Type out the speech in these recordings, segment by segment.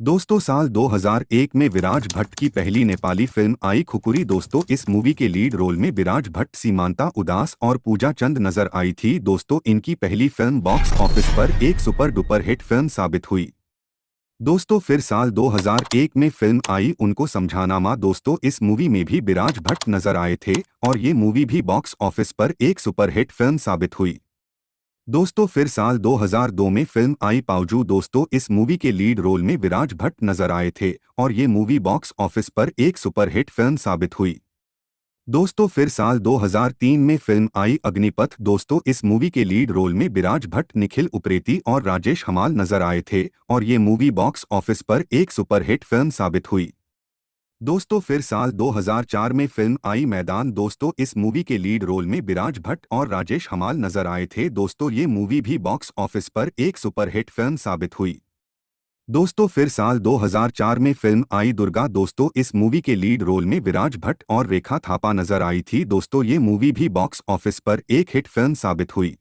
दोस्तों साल 2001 में विराज भट्ट की पहली नेपाली फिल्म आई खुकुरी। दोस्तों इस मूवी के लीड रोल में विराज भट्ट, सीमांता उदास और पूजा चंद नजर आई थी। दोस्तों इनकी पहली फिल्म बॉक्स ऑफिस पर एक सुपर डुपर हिट फिल्म साबित हुई। दोस्तों फिर साल 2001 में फिल्म आई उनको समझानामा। दोस्तों इस मूवी में भी विराज भट्ट नजर आए थे और ये मूवी भी बॉक्स ऑफिस पर एक सुपरहिट फिल्म साबित हुई। दोस्तों फिर साल 2002 में फिल्म आई पाउजू। दोस्तों इस मूवी के लीड रोल में विराज भट्ट नजर आए थे और ये मूवी बॉक्स ऑफिस पर एक सुपरहिट फिल्म साबित हुई। दोस्तों फिर साल 2003 में फिल्म आई अग्निपथ। दोस्तों इस मूवी के लीड रोल में विराज भट्ट, निखिल उप्रेती और राजेश हमाल नजर आए थे और ये मूवी बॉक्स ऑफिस पर एक सुपरहिट फिल्म साबित हुई। दोस्तों फिर साल 2004 में फिल्म आई मैदान। दोस्तों इस मूवी के लीड रोल में विराज भट्ट और राजेश हमाल नजर आए थे। दोस्तों ये मूवी भी बॉक्स ऑफिस पर एक सुपरहिट फिल्म साबित हुई। दोस्तों फिर साल 2004 में फिल्म आई दुर्गा। दोस्तों इस मूवी के लीड रोल में विराज भट्ट और रेखा थापा नजर आई थी। दोस्तों ये मूवी भी बॉक्स ऑफिस पर एक हिट फिल्म साबित हुई।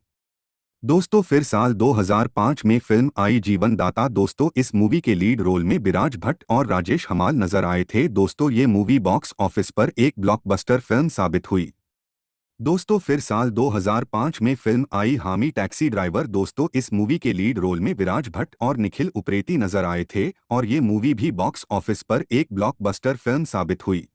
दोस्तों फिर साल 2005 में फिल्म आई जीवन दाता। दोस्तों इस मूवी के लीड रोल में विराज भट्ट और राजेश हमाल नजर आए थे। दोस्तों ये मूवी बॉक्स ऑफिस पर एक ब्लॉकबस्टर फिल्म साबित हुई। दोस्तों फिर साल 2005 में फिल्म आई हामी टैक्सी ड्राइवर। दोस्तों इस मूवी के लीड रोल में विराज भट्ट और निखिल उप्रेती नजर आए थे और ये मूवी भी बॉक्स ऑफिस पर एक ब्लॉकबस्टर फिल्म साबित हुई।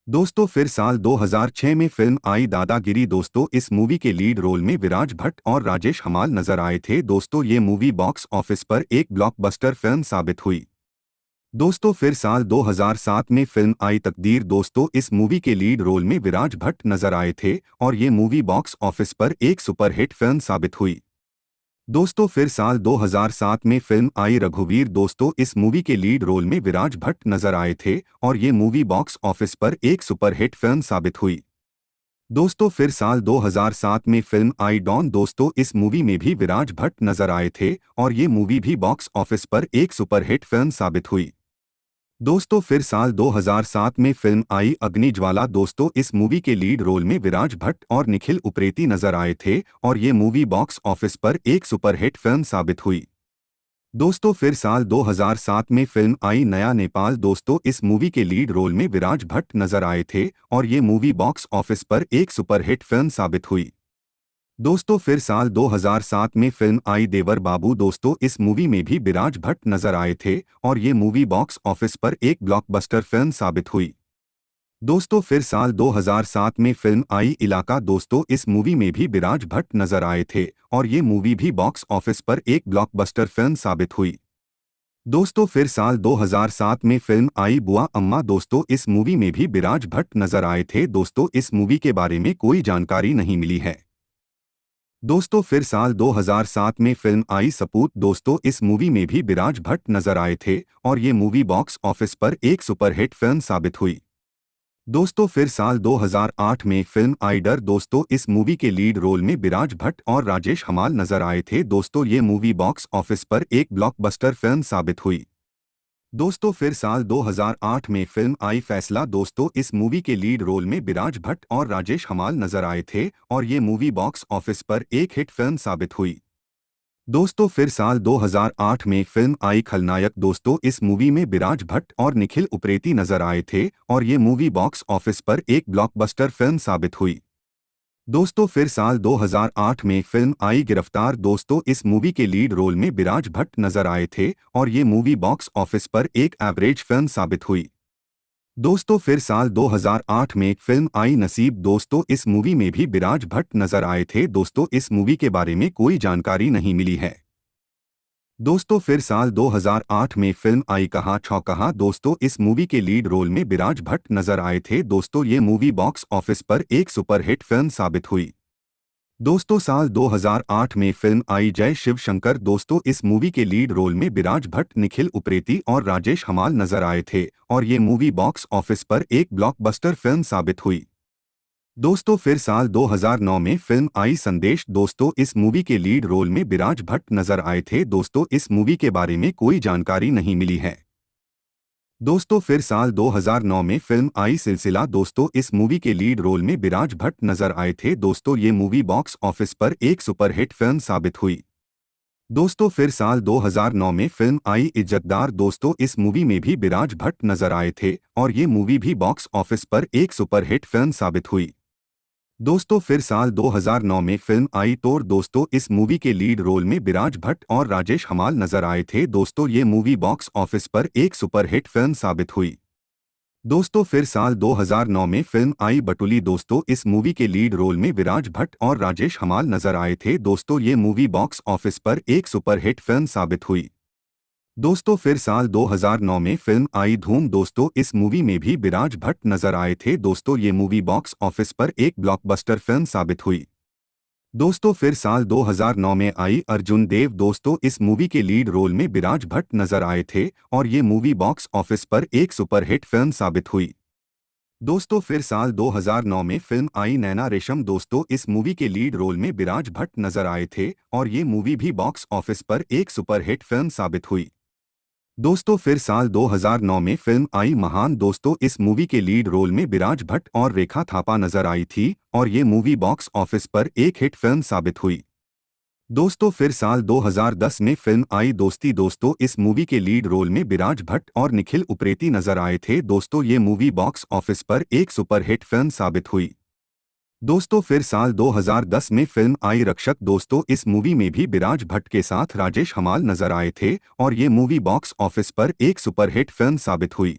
दोस्तों फिर साल 2006 में फिल्म आई दादागिरी। दोस्तों इस मूवी के लीड रोल में विराज भट्ट और राजेश हमाल नजर आए थे। दोस्तों ये मूवी बॉक्स ऑफिस पर एक ब्लॉकबस्टर फिल्म साबित हुई। दोस्तों फिर साल 2007 में फिल्म आई तकदीर। दोस्तों इस मूवी के लीड रोल में विराज भट्ट नजर आए थे और ये मूवी बॉक्स ऑफिस पर एक सुपरहिट फिल्म साबित हुई। दोस्तों फिर साल 2007 में फिल्म आई रघुवीर। दोस्तों इस मूवी के लीड रोल में विराज भट्ट नजर आए थे और ये मूवी बॉक्स ऑफिस पर एक सुपरहिट फिल्म साबित हुई। दोस्तों फिर साल 2007 में फिल्म आई डॉन। दोस्तों इस मूवी में भी विराज भट्ट नजर आए थे और ये मूवी भी बॉक्स ऑफिस पर एक सुपरहिट फिल्म साबित हुई। दोस्तों फिर साल 2007 में फिल्म आई अग्नि ज्वाला। दोस्तों इस मूवी के लीड रोल में विराज भट्ट और निखिल उप्रेती नजर आए थे और ये मूवी बॉक्स ऑफिस पर एक सुपरहिट फिल्म साबित हुई। दोस्तों फिर साल 2007 में फिल्म आई नया नेपाल। दोस्तों इस मूवी के लीड रोल में विराज भट्ट नजर आए थे और ये मूवी बॉक्स ऑफिस पर एक सुपरहिट फिल्म साबित हुई। दोस्तों फिर साल 2007 में फिल्म आई देवर बाबू। दोस्तों इस मूवी में भी विराज भट्ट नजर आए थे और ये मूवी बॉक्स ऑफिस पर एक ब्लॉकबस्टर फिल्म साबित हुई। दोस्तों फिर साल 2007 में फिल्म आई इलाका। दोस्तों इस मूवी में भी विराज भट्ट नजर आए थे और ये मूवी भी बॉक्स ऑफिस पर एक ब्लॉकबस्टर फिल्म साबित हुई। दोस्तों फिर साल 2007 में फिल्म आई बुआ अम्मा। दोस्तों इस मूवी में भी विराज भट्ट नजर आए थे। दोस्तों इस मूवी के बारे में कोई जानकारी नहीं मिली है। दोस्तों फिर साल 2007 में फिल्म आई सपूत। दोस्तों इस मूवी में भी विराज भट्ट नजर आए थे और ये मूवी बॉक्स ऑफिस पर एक सुपरहिट फिल्म साबित हुई। दोस्तों फिर साल 2008 में फिल्म आई डर। दोस्तों इस मूवी के लीड रोल में विराज भट्ट और राजेश हमाल नजर आए थे। दोस्तों ये मूवी बॉक्स ऑफिस पर एक ब्लॉकबस्टर फिल्म साबित हुई। दोस्तों फिर साल 2008 में फिल्म आई फैसला। दोस्तों इस मूवी के लीड रोल में विराज भट्ट और राजेश हमाल नजर आए थे और ये मूवी बॉक्स ऑफिस पर एक हिट फिल्म साबित हुई। दोस्तों फिर साल 2008 में फिल्म आई खलनायक। दोस्तों इस मूवी में विराज भट्ट और निखिल उप्रेती नजर आए थे और ये मूवी बॉक्स ऑफिस पर एक ब्लॉकबस्टर फिल्म साबित हुई। दोस्तों फिर साल 2008 में फिल्म आई गिरफ्तार। दोस्तों इस मूवी के लीड रोल में विराज भट्ट नजर आए थे और ये मूवी बॉक्स ऑफिस पर एक एवरेज फिल्म साबित हुई। दोस्तों फिर साल 2008 में फिल्म आई नसीब। दोस्तों इस मूवी में भी विराज भट्ट नजर आए थे। दोस्तों इस मूवी के बारे में कोई जानकारी नहीं मिली है। दोस्तों फिर साल 2008 में फिल्म आई कहाँ छौ कहाँ। दोस्तों इस मूवी के लीड रोल में विराज भट्ट नजर आए थे। दोस्तों ये मूवी बॉक्स ऑफिस पर एक सुपरहिट फिल्म साबित हुई। दोस्तों साल 2008 में फिल्म आई जय शिव शंकर। दोस्तों इस मूवी के लीड रोल में विराज भट्ट, निखिल उप्रेती और राजेश हमाल नजर आए थे और ये मूवी बॉक्स ऑफिस पर एक ब्लॉकबस्टर फिल्म साबित हुई। दोस्तों फिर साल 2009 में फिल्म आई संदेश। दोस्तों इस मूवी के लीड रोल में विराज भट्ट नजर आए थे। दोस्तों इस मूवी के बारे में कोई जानकारी नहीं मिली है। दोस्तों फिर साल 2009 में फिल्म आई सिलसिला। दोस्तों इस मूवी के लीड रोल में विराज भट्ट नजर आए थे। दोस्तों ये मूवी बॉक्स ऑफिस पर एक सुपरहिट फिल्म साबित हुई। दोस्तों फिर साल 2009 में फिल्म आई इज्जतदार। दोस्तों इस मूवी में भी विराज भट्ट नजर आए थे और ये मूवी भी बॉक्स ऑफिस पर एक सुपरहिट फिल्म साबित हुई। दोस्तों फिर साल 2009 में फिल्म आई तोड़। दोस्तों इस मूवी के लीड रोल में विराज भट्ट और राजेश हमाल नजर आए थे। दोस्तों ये मूवी बॉक्स ऑफिस पर एक सुपरहिट फिल्म साबित हुई। दोस्तों फिर साल 2009 में फिल्म आई बटुली। दोस्तों इस मूवी के लीड रोल में विराज भट्ट और राजेश हमाल नजर आए थे। दोस्तों ये मूवी बॉक्स ऑफिस पर एक सुपरहिट फिल्म साबित हुई। दोस्तों फिर साल 2009 में फिल्म आई धूम। दोस्तों इस मूवी में भी विराज भट्ट नजर आए थे। दोस्तों ये मूवी बॉक्स ऑफिस पर एक ब्लॉकबस्टर फिल्म साबित हुई। दोस्तों फिर साल 2009 में आई अर्जुन देव। दोस्तों इस मूवी के लीड रोल में विराज भट्ट नजर आए थे और ये मूवी बॉक्स ऑफिस पर एक सुपरहिट फिल्म साबित हुई। दोस्तों फिर साल 2009 में फिल्म आई नैना रेशम। दोस्तों इस मूवी के लीड रोल में विराज भट्ट नजर आए थे और ये मूवी भी बॉक्स ऑफिस पर एक सुपरहिट फिल्म साबित हुई। दोस्तों फिर साल 2009 में फिल्म आई महान। दोस्तों इस मूवी के लीड रोल में विराज भट्ट और रेखा थापा नजर आई थी और ये मूवी बॉक्स ऑफिस पर एक हिट फिल्म साबित हुई। दोस्तों फिर साल 2010 में फिल्म आई दोस्ती। दोस्तों इस मूवी के लीड रोल में विराज भट्ट और निखिल उप्रेती नजर आए थे। दोस्तों ये मूवी बॉक्स ऑफिस पर एक सुपरहिट फिल्म साबित हुई। दोस्तों फिर साल 2010 में फिल्म आई रक्षक। दोस्तों इस मूवी में भी विराज भट्ट के साथ राजेश हमाल नजर आए थे और ये मूवी बॉक्स ऑफिस पर एक सुपरहिट फिल्म साबित हुई।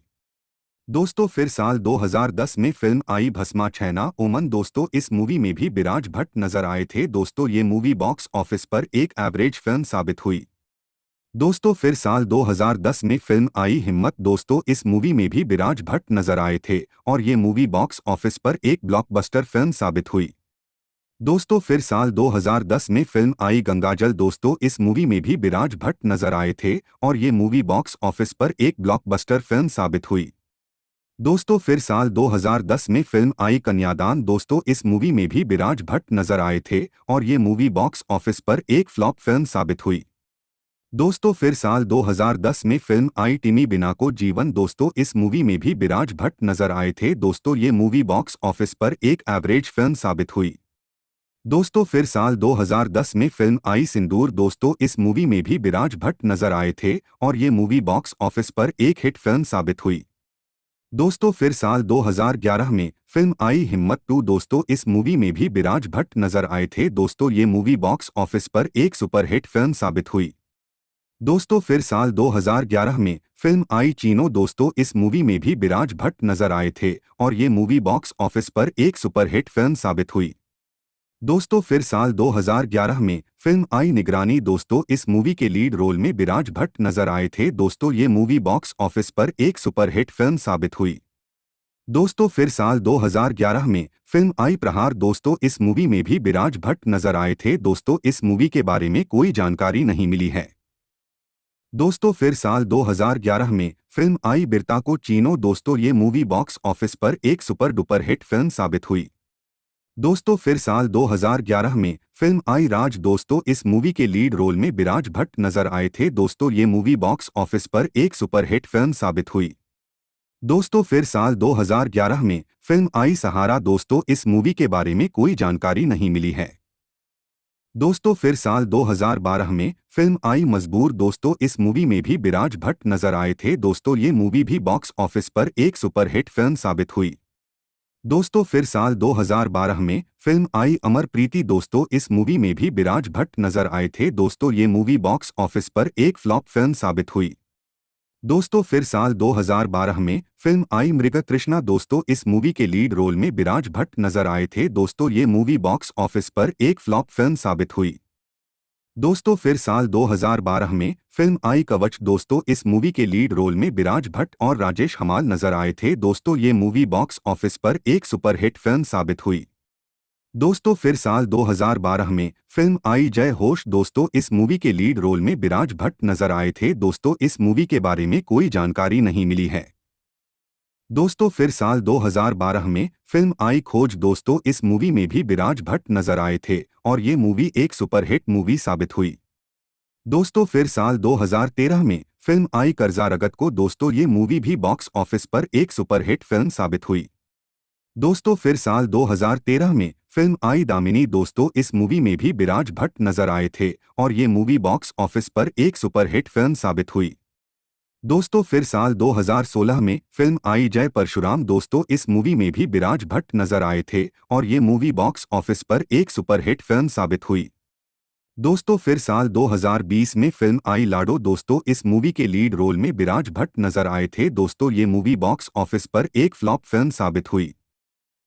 दोस्तों फिर साल 2010 में फिल्म आई भस्मा छैना ओमन। दोस्तों इस मूवी में भी विराज भट्ट नजर आए थे। दोस्तों ये मूवी बॉक्स ऑफिस पर एक एवरेज फिल्म साबित हुई। दोस्तों फिर साल 2010 में फिल्म आई हिम्मत। दोस्तों इस मूवी में भी विराज भट्ट नजर आए थे और ये मूवी बॉक्स ऑफिस पर एक ब्लॉकबस्टर फिल्म साबित हुई। दोस्तों फिर साल 2010 में फिल्म आई गंगाजल। दोस्तों इस मूवी में भी विराज भट्ट नजर आए थे और ये मूवी बॉक्स ऑफिस पर एक ब्लॉकबस्टर फिल्म साबित हुई। दोस्तों फिर साल 2010 में फिल्म आई कन्यादान। दोस्तों इस मूवी में भी विराज भट्ट नजर आए थे और ये मूवी बॉक्स ऑफिस पर एक फ्लॉप फिल्म साबित हुई। दोस्तों फिर साल 2010 में फिल्म आई टिमी बिना को जीवन। दोस्तों इस मूवी में भी विराज भट्ट नजर आए थे। दोस्तों ये मूवी बॉक्स ऑफिस पर एक एवरेज फिल्म साबित हुई। दोस्तों फिर साल 2010 में फिल्म आई सिंदूर। दोस्तों इस मूवी में भी विराज भट्ट नजर आए थे और ये मूवी बॉक्स ऑफिस पर एक हिट फिल्म साबित हुई। दोस्तों फिर साल 2011 में फिल्म आई हिम्मत 2। दोस्तों इस मूवी में भी विराज भट्ट नजर आए थे। दोस्तों ये मूवी बॉक्स ऑफिस पर एक सुपरहिट फिल्म साबित हुई। दोस्तों फिर साल 2011 में फिल्म आई चीनो। दोस्तों इस मूवी में भी विराज भट्ट नजर आए थे और ये मूवी बॉक्स ऑफिस पर एक सुपरहिट फिल्म साबित हुई। दोस्तों फिर साल 2011 में फिल्म आई निगरानी। दोस्तों इस मूवी के लीड रोल में विराज भट्ट नजर आए थे। दोस्तों ये मूवी बॉक्स ऑफिस पर एक सुपरहिट फिल्म साबित हुई। दोस्तों फिर साल 2011 में फिल्म आई प्रहार। दोस्तों इस मूवी में भी विराज भट्ट नजर आए थे। दोस्तों इस मूवी के बारे में कोई जानकारी नहीं मिली है। दोस्तों फिर साल 2011 में फिल्म आई बिरता को चीनो। दोस्तों ये मूवी बॉक्स ऑफिस पर एक सुपर डुपर हिट फिल्म साबित हुई। दोस्तों फिर साल 2011 में फिल्म आई राज। दोस्तों इस मूवी के लीड रोल में विराज भट्ट नजर आए थे। दोस्तों ये मूवी बॉक्स ऑफिस पर एक सुपरहिट फिल्म साबित हुई। दोस्तों फिर साल 2011 में फिल्म आई सहारा। दोस्तों इस मूवी के बारे में कोई जानकारी नहीं मिली है। दोस्तों फिर साल 2012 में फिल्म आई मजबूर। दोस्तों इस मूवी में भी विराज भट्ट नजर आए थे। दोस्तों ये मूवी भी बॉक्स ऑफिस पर एक सुपरहिट फिल्म साबित हुई। दोस्तों फिर साल 2012 में फिल्म आई अमर प्रीति। दोस्तों इस मूवी में भी विराज भट्ट नजर आए थे। दोस्तों ये मूवी बॉक्स ऑफिस पर एक फ्लॉप फिल्म साबित हुई। दोस्तों फिर साल 2012 में फिल्म आई मृग तृष्णा। दोस्तों इस मूवी के लीड रोल में विराज भट्ट नजर आए थे। दोस्तों ये मूवी बॉक्स ऑफिस पर एक फ्लॉप फिल्म साबित हुई। दोस्तों फिर साल 2012 में फिल्म आई कवच। दोस्तों इस मूवी के लीड रोल में विराज भट्ट और राजेश हमाल नजर आए थे। दोस्तों ये मूवी बॉक्स ऑफिस पर एक सुपरहिट फिल्म साबित हुई। दोस्तों फिर साल 2012 में फिल्म आई जय होश। दोस्तों इस मूवी के लीड रोल में विराज भट्ट नजर आए थे। दोस्तों इस मूवी के बारे में कोई जानकारी नहीं मिली है। दोस्तों फिर साल 2012 में फिल्म आई खोज। दोस्तों इस मूवी में भी विराज भट्ट नजर आए थे और ये मूवी एक सुपरहिट मूवी साबित हुई। दोस्तों फिर साल 2013 में फिल्म आई कर्जा रगत को। दोस्तों ये मूवी भी बॉक्स ऑफिस पर एक सुपरहिट फिल्म साबित हुई। दोस्तों फिर साल 2013 में फिल्म आई दामिनी दोस्तों इस मूवी में भी विराज भट्ट नजर आए थे और ये मूवी बॉक्स ऑफिस पर एक सुपरहिट फिल्म साबित हुई। दोस्तों फिर साल 2016 में फिल्म आई जय परशुराम दोस्तों इस मूवी में भी विराज भट्ट नजर आए थे और ये मूवी बॉक्स ऑफिस पर एक सुपरहिट फिल्म साबित हुई। दोस्तों फिर साल 2020 में फिल्म आई लाडो दोस्तों इस मूवी के लीड रोल में विराज भट्ट नजर आए थे दोस्तों ये मूवी बॉक्स ऑफिस पर एक फ्लॉप फिल्म साबित हुई।